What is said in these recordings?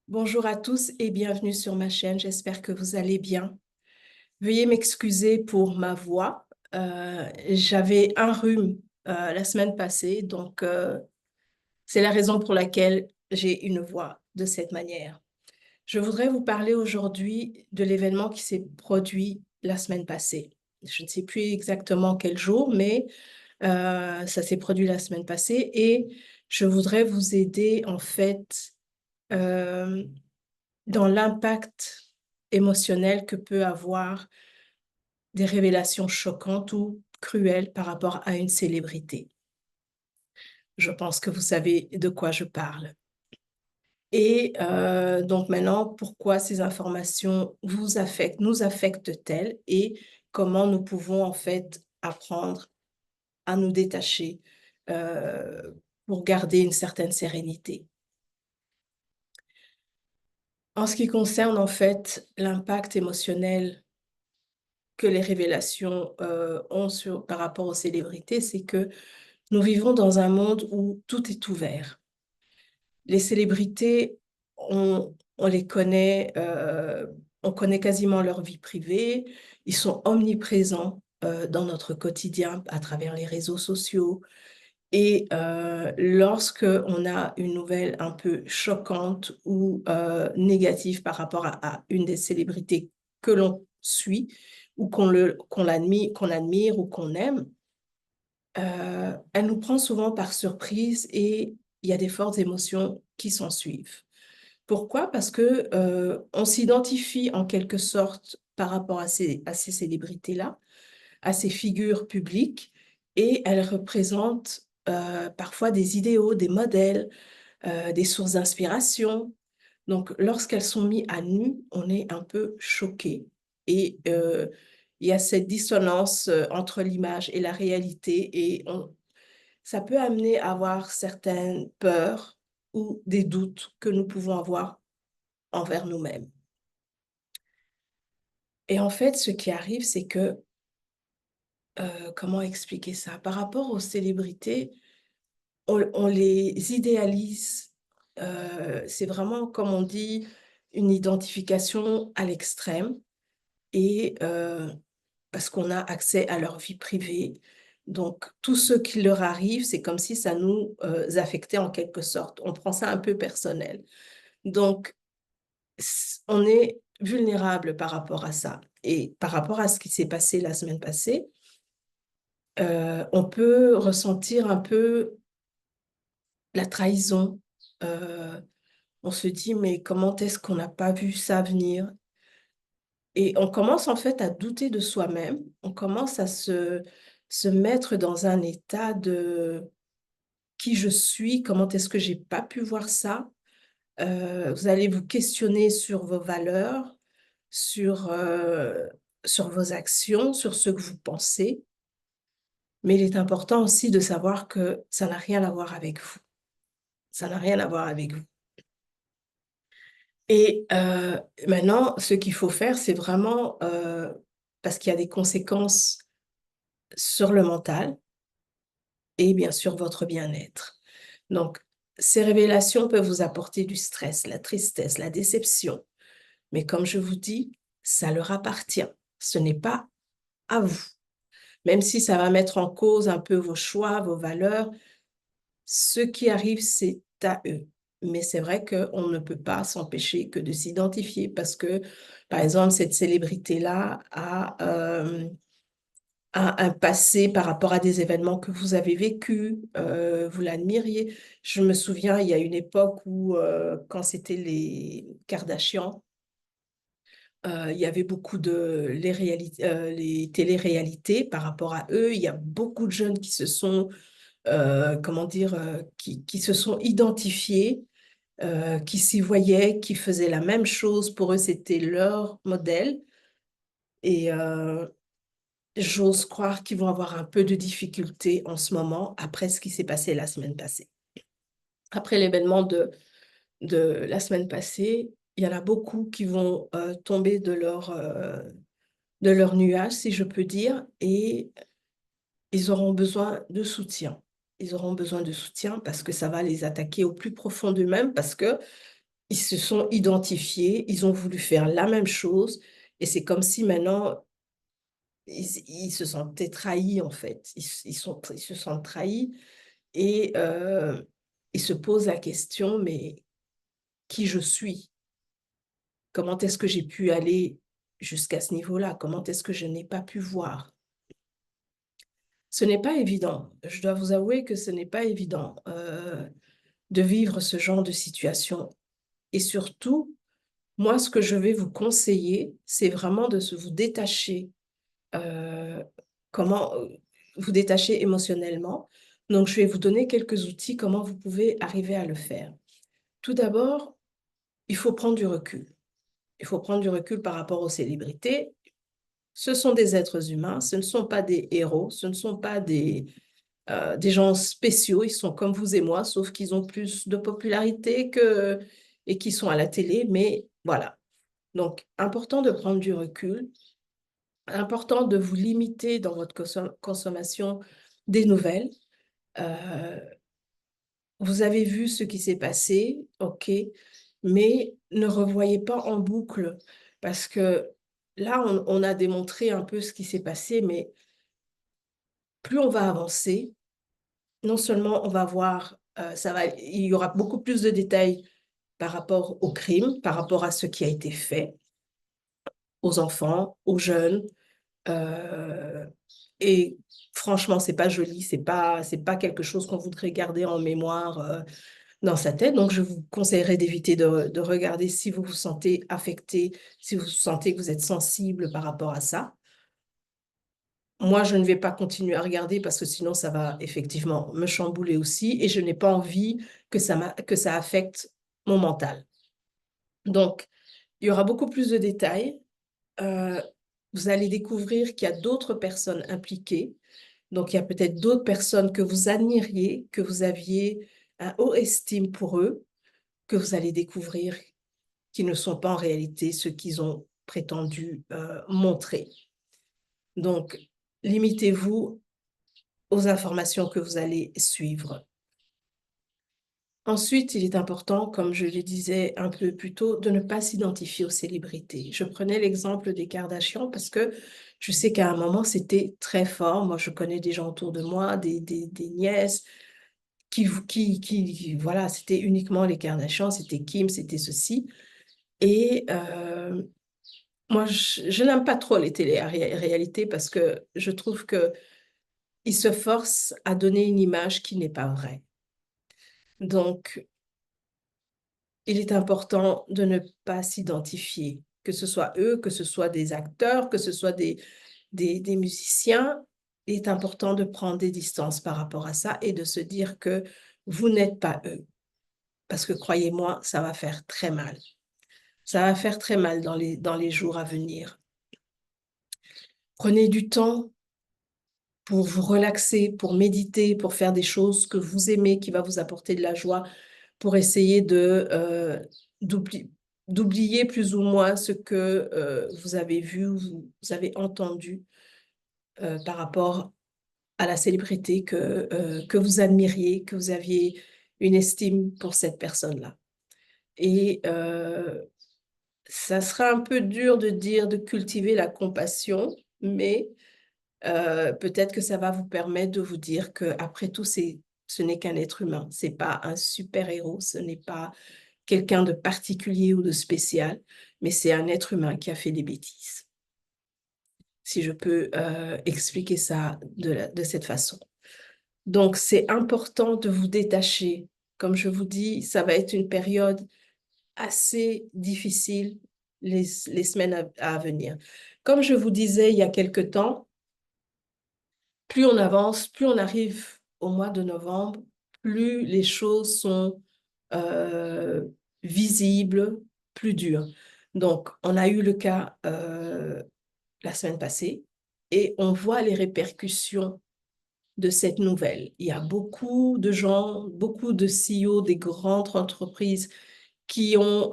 Bonjour à tous et bienvenue sur ma chaîne. J'espère que vous allez bien. Veuillez m'excuser pour ma voix. J'avais un rhume la semaine passée, donc c'est la raison pour laquelle j'ai une voix de cette manière. Je voudrais vous parler aujourd'hui de l'événement qui s'est produit la semaine passée. Je ne sais plus exactement quel jour, mais ça s'est produit la semaine passée et je voudrais vous aider en fait euh, dans l'impact émotionnel que peut avoir des révélations choquantes ou cruelles par rapport à une célébrité. Je pense que vous savez de quoi je parle. Et donc maintenant, pourquoi ces informations nous affectent-elles et comment nous pouvons en fait apprendre à nous détacher euh, pour garder une certaine sérénité. En ce qui concerne en fait l'impact émotionnel que les révélations par rapport aux célébrités, c'est que nous vivons dans un monde où tout est ouvert. Les célébrités, on les connaît, on connaît quasiment leur vie privée, ils sont omniprésents dans notre quotidien à travers les réseaux sociaux. Et lorsque on a une nouvelle un peu choquante ou négative par rapport à une des célébrités que l'on suit ou qu'on admire ou qu'on aime, elle nous prend souvent par surprise et il y a des fortes émotions qui s'en suivent. Pourquoi? Parce que on s'identifie en quelque sorte par rapport à ces célébrités-là, à ces figures publiques, et elles représentent parfois des idéaux, des modèles, des sources d'inspiration. Donc, lorsqu'elles sont mises à nu, on est un peu choqué. Et il y a cette dissonance entre l'image et la réalité, et ça peut amener à avoir certaines peurs ou des doutes que nous pouvons avoir envers nous-mêmes. Et en fait, ce qui arrive, c'est que, comment expliquer ça? Par rapport aux célébrités, on les idéalise. C'est vraiment, comme on dit, une identification à l'extrême et parce qu'on a accès à leur vie privée. Donc, tout ce qui leur arrive, c'est comme si ça nous affectait en quelque sorte. On prend ça un peu personnel. Donc, on est vulnérable par rapport à ça. Et par rapport à ce qui s'est passé la semaine passée, on peut ressentir un peu la trahison. Euh, on se dit, mais comment est-ce qu'on n'a pas vu ça venir? Et on commence en fait à douter de soi-même. On commence à se mettre dans un état de qui je suis, comment est-ce que j'ai pas pu voir ça? Vous allez vous questionner sur vos valeurs, sur, sur vos actions, sur ce que vous pensez. Mais il est important aussi de savoir que ça n'a rien à voir avec vous. Ça n'a rien à voir avec vous. Et maintenant, ce qu'il faut faire, c'est vraiment, parce qu'il y a des conséquences sur le mental et bien sûr votre bien-être. Donc, ces révélations peuvent vous apporter du stress, la tristesse, la déception. Mais comme je vous dis, ça leur appartient. Ce n'est pas à vous. Même si ça va mettre en cause un peu vos choix, vos valeurs, ce qui arrive, c'est à eux. Mais c'est vrai qu'on ne peut pas s'empêcher que de s'identifier parce que, par exemple, cette célébrité-là a un passé par rapport à des événements que vous avez vécus, vous l'admiriez. Je me souviens, il y a une époque où, quand c'était les Kardashians, il y avait beaucoup de les télé-réalités par rapport à eux. Il y a beaucoup de jeunes qui se sont, comment dire, qui se sont identifiés, qui s'y voyaient, qui faisaient la même chose. Pour eux, c'était leur modèle. Et j'ose croire qu'ils vont avoir un peu de difficulté en ce moment après ce qui s'est passé la semaine passée. Après l'événement de la semaine passée, il y en a beaucoup qui vont tomber de leur nuage, si je peux dire, et ils auront besoin de soutien. Ils auront besoin de soutien parce que ça va les attaquer au plus profond d'eux-mêmes, parce que ils se sont identifiés, ils ont voulu faire la même chose, et c'est comme si maintenant, ils se sentaient trahis, en fait. Ils se sentent trahis et ils se posent la question, mais qui je suis? Comment est-ce que j'ai pu aller jusqu'à ce niveau-là? Comment est-ce que je n'ai pas pu voir? Ce n'est pas évident. Je dois vous avouer que ce n'est pas évident de vivre ce genre de situation. Et surtout, moi, ce que je vais vous conseiller, c'est vraiment de vous détacher, euh, comment vous détacher émotionnellement. Donc, je vais vous donner quelques outils, comment vous pouvez arriver à le faire. Tout d'abord, il faut prendre du recul. Il faut prendre du recul par rapport aux célébrités. Ce sont des êtres humains, ce ne sont pas des héros, ce ne sont pas des gens spéciaux, ils sont comme vous et moi, sauf qu'ils ont plus de popularité et qui sont à la télé, mais voilà. Donc, important de prendre du recul, important de vous limiter dans votre consommation des nouvelles. Euh, Vous avez vu ce qui s'est passé, ok, mais ne revoyez pas en boucle parce que là, on a démontré un peu ce qui s'est passé, mais plus on va avancer, non seulement on va voir, il y aura beaucoup plus de détails par rapport au crime, par rapport à ce qui a été fait aux enfants, aux jeunes, euh, et franchement, c'est pas joli, c'est pas quelque chose qu'on voudrait garder en mémoire, dans sa tête. Donc, je vous conseillerais d'éviter de regarder si vous vous sentez affecté, si vous sentez que vous êtes sensible par rapport à ça. Moi, je ne vais pas continuer à regarder parce que sinon, ça va effectivement me chambouler aussi et je n'ai pas envie que ça affecte mon mental. Donc, il y aura beaucoup plus de détails. Euh, Vous allez découvrir qu'il y a d'autres personnes impliquées. Donc, il y a peut-être d'autres personnes que vous admiriez, que vous aviez un haut estime pour eux, que vous allez découvrir qui ne sont pas en réalité ceux qu'ils ont prétendu montrer. Donc, limitez-vous aux informations que vous allez suivre. Ensuite, il est important, comme je le disais un peu plus tôt, de ne pas s'identifier aux célébrités. Je prenais l'exemple des Kardashians parce que je sais qu'à un moment, c'était très fort. Moi, je connais des gens autour de moi, des nièces, voilà, c'était uniquement les Kardashians, c'était Kim, c'était ceci. Et moi, je n'aime pas trop les télé-réalités parce que je trouve que ils se forcent à donner une image qui n'est pas vraie. Donc, il est important de ne pas s'identifier, que ce soit eux, que ce soit des acteurs, que ce soit des musiciens. Il est important de prendre des distances par rapport à ça et de se dire que vous n'êtes pas eux. Parce que croyez-moi, ça va faire très mal. Ça va faire très mal dans les jours à venir. Prenez du temps pour vous relaxer, pour méditer, pour faire des choses que vous aimez, qui va vous apporter de la joie, pour essayer d'oubli- d'oublier plus ou moins ce que vous avez vu, vous avez entendu par rapport à la célébrité que vous admiriez, que vous aviez une estime pour cette personne-là. Et ça sera un peu dur de dire de cultiver la compassion, mais peut-être que ça va vous permettre de vous dire que après tout, ce n'est qu'un être humain. C'est pas un super-héros, ce n'est pas quelqu'un de particulier ou de spécial, mais c'est un être humain qui a fait des bêtises. Si je peux expliquer ça de cette façon. Donc, c'est important de vous détacher. Comme je vous dis, ça va être une période assez difficile les semaines à venir. Comme je vous disais il y a quelque temps, plus on avance, plus on arrive au mois de novembre, plus les choses sont euh, visibles, plus dures. Donc, on a eu le cas la semaine passée et on voit les répercussions de cette nouvelle. Il y a beaucoup de gens, beaucoup de CEO des grandes entreprises qui ont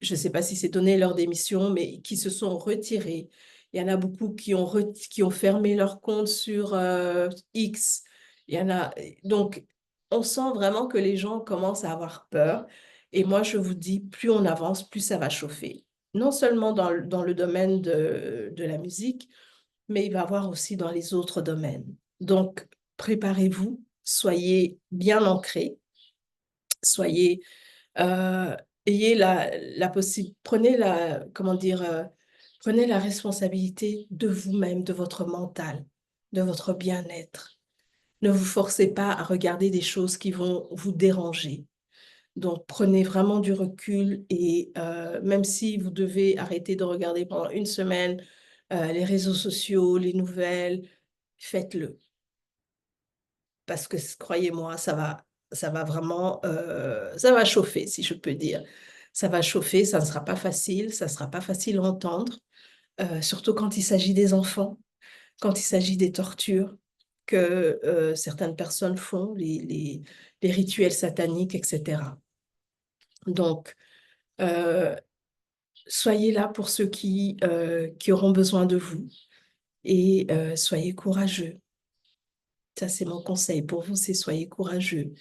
je ne sais pas si c'est donné leur démission, mais qui se sont retirés. Il y en a beaucoup qui ont fermé leur compte sur X. Il y en a... Donc, on sent vraiment que les gens commencent à avoir peur. Et moi, je vous dis, plus on avance, plus ça va chauffer. Non seulement dans le domaine de la musique, mais il va y avoir aussi dans les autres domaines. Donc, préparez-vous, soyez bien ancrés, soyez, euh, ayez la possibilité, comment dire, prenez la responsabilité de vous-même, de votre mental, de votre bien-être. Ne vous forcez pas à regarder des choses qui vont vous déranger. Donc, prenez vraiment du recul et même si vous devez arrêter de regarder pendant une semaine les réseaux sociaux, les nouvelles, faites-le. Parce que croyez-moi, ça va vraiment, ça va chauffer, si je peux dire. Ça va chauffer, ça ne sera pas facile, ça ne sera pas facile à entendre, surtout quand il s'agit des enfants, quand il s'agit des tortures que certaines personnes font, les rituels sataniques, etc. Donc, euh, soyez là pour ceux qui auront besoin de vous et soyez courageux. Ça, c'est mon conseil pour vous, c'est soyez courageux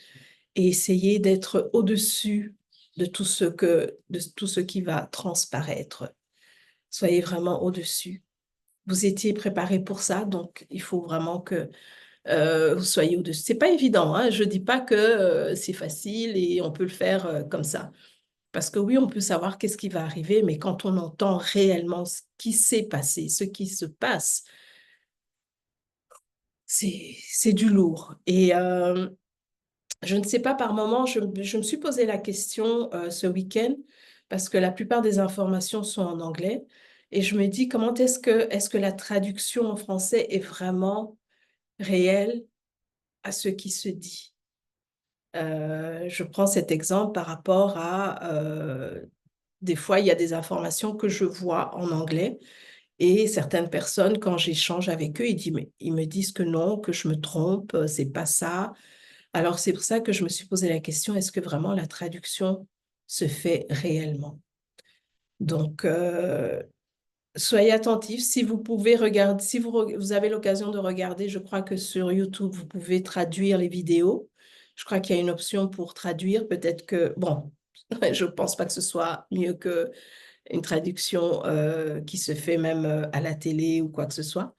et essayez d'être au-dessus de tout ce qui va transparaître. Soyez vraiment au-dessus. Vous étiez préparé pour ça, donc il faut vraiment que vous soyez au-dessus. C'est pas évident, hein. Je dis pas que c'est facile et on peut le faire comme ça. Parce que oui, on peut savoir qu'est-ce qui va arriver, mais quand on entend réellement ce qui s'est passé, ce qui se passe, c'est du lourd. Et je ne sais pas, par moment, je me suis posé la question ce week-end, parce que la plupart des informations sont en anglais, et je me dis comment est-ce que la traduction en français est vraiment réelle à ce qui se dit. Je prends cet exemple par rapport à des fois, il y a des informations que je vois en anglais et certaines personnes, quand j'échange avec eux, ils me disent que non, que je me trompe, c'est pas ça. Alors, c'est pour ça que je me suis posé la question, est-ce que vraiment la traduction se fait réellement? Donc, soyez attentifs. Si vous pouvez regarder, si vous avez l'occasion de regarder, je crois que sur YouTube, vous pouvez traduire les vidéos. Je crois qu'il y a une option pour traduire. Peut-être que, bon, je ne pense pas que ce soit mieux que une traduction qui se fait même à la télé ou quoi que ce soit.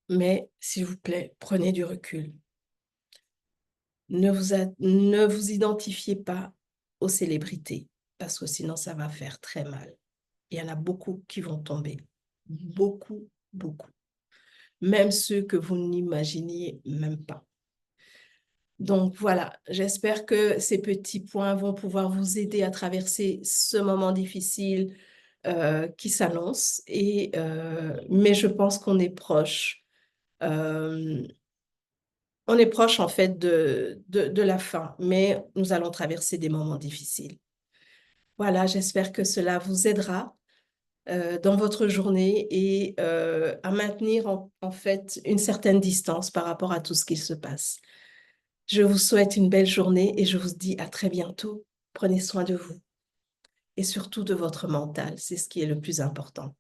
Mais s'il vous plaît, prenez du recul. Ne vous identifiez pas aux célébrités parce que sinon ça va faire très mal. Il y en a beaucoup qui vont tomber. Beaucoup, beaucoup. Même ceux que vous n'imaginiez même pas. Donc voilà, j'espère que ces petits points vont pouvoir vous aider à traverser ce moment difficile qui s'annonce. Mais je pense qu'on est proche. Euh, on est proche en fait de la fin, mais nous allons traverser des moments difficiles. Voilà, j'espère que cela vous aidera dans votre journée et à maintenir en fait une certaine distance par rapport à tout ce qui se passe. Je vous souhaite une belle journée et je vous dis à très bientôt. Prenez soin de vous et surtout de votre mental, c'est ce qui est le plus important.